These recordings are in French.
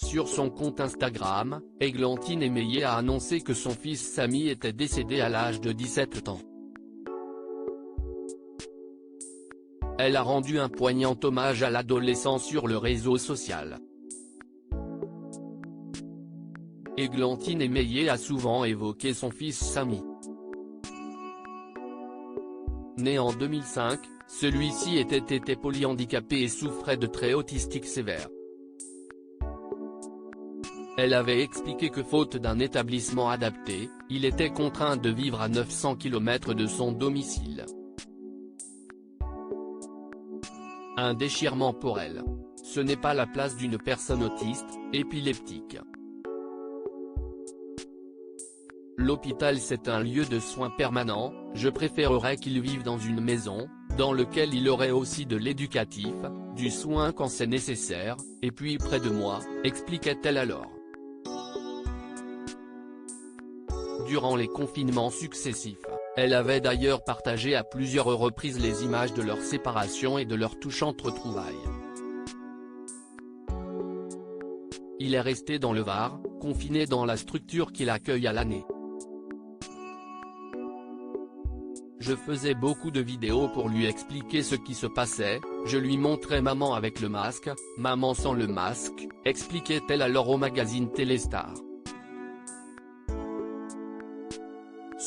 sur son compte Instagram, Églantine Émeillé a annoncé que son fils Samy était décédé à l'âge de 17 ans. Elle a rendu un poignant hommage à l'adolescent sur le réseau social. Églantine Émeillé a souvent évoqué son fils Samy. Né en 2005, celui-ci était polyhandicapé et souffrait de traits autistiques sévères. Elle avait expliqué que faute d'un établissement adapté, il était contraint de vivre à 900 km de son domicile. Un déchirement pour elle. Ce n'est pas la place d'une personne autiste, épileptique. L'hôpital c'est un lieu de soins permanent, je préférerais qu'il vive dans une maison, dans lequel il aurait aussi de l'éducatif, du soin quand c'est nécessaire, et puis près de moi, expliquait-elle alors. Durant les confinements successifs, elle avait d'ailleurs partagé à plusieurs reprises les images de leur séparation et de leur touchante retrouvaille. Il est resté dans le Var, confiné dans la structure qui l'accueille à l'année. Je faisais beaucoup de vidéos pour lui expliquer ce qui se passait, je lui montrais maman avec le masque, maman sans le masque, expliquait-elle alors au magazine Téléstar.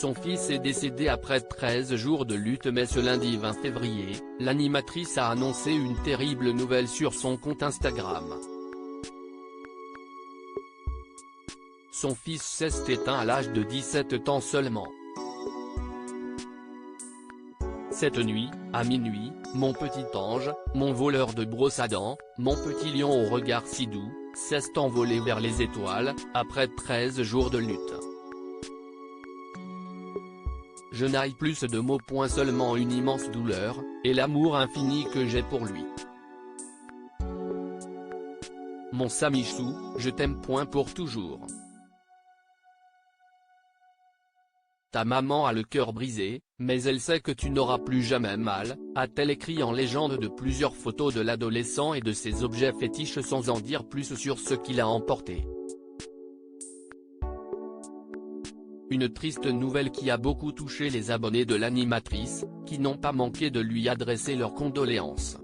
Son fils est décédé après 13 jours de lutte mais ce lundi 20 février, l'animatrice a annoncé une terrible nouvelle sur son compte Instagram. Son fils s'est éteint à l'âge de 17 ans seulement. Cette nuit, à minuit, mon petit ange, mon voleur de brosse à dents, mon petit lion au regard si doux, s'est envolé vers les étoiles, après 13 jours de lutte. Je n'aille plus de mots. Seulement une immense douleur, et l'amour infini que j'ai pour lui. Mon Samichou, je t'aime. Pour toujours. Ta maman a le cœur brisé, mais elle sait que tu n'auras plus jamais mal, a-t-elle écrit en légende de plusieurs photos de l'adolescent et de ses objets fétiches sans en dire plus sur ce qu'il a emporté. Une triste nouvelle qui a beaucoup touché les abonnés de l'animatrice, qui n'ont pas manqué de lui adresser leurs condoléances.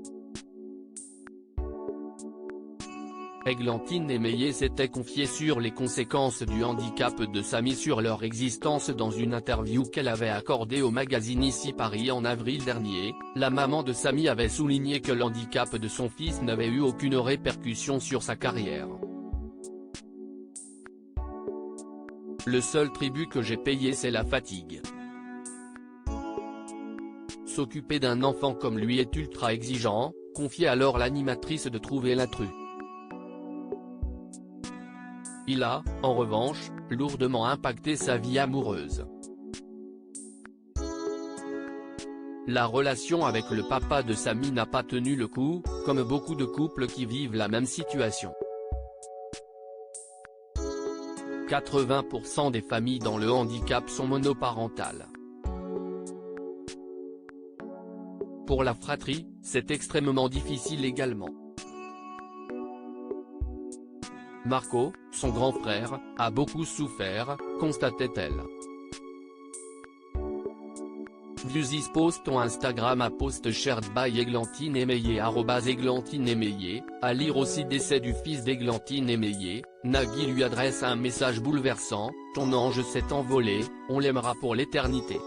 Églantine Émeillé s'était confiée sur les conséquences du handicap de Samy sur leur existence dans une interview qu'elle avait accordée au magazine Ici Paris en avril dernier. La maman de Samy avait souligné que l'handicap de son fils n'avait eu aucune répercussion sur sa carrière. Le seul tribut que j'ai payé c'est la fatigue. S'occuper d'un enfant comme lui est ultra exigeant, confiait alors l'animatrice de Trouver l'intrus. Il a, en revanche, lourdement impacté sa vie amoureuse. La relation avec le papa de Samy n'a pas tenu le coup, comme beaucoup de couples qui vivent la même situation. 80% des familles dans le handicap sont monoparentales. Pour la fratrie, c'est extrêmement difficile également. Marco, son grand frère, a beaucoup souffert, constatait-elle. This post on Instagram à post shared by Églantine Émeillé @Églantine Émeillé, à lire aussi décès du fils d'Églantine Émeillé, Nagui lui adresse un message bouleversant, ton ange s'est envolé, on l'aimera pour l'éternité.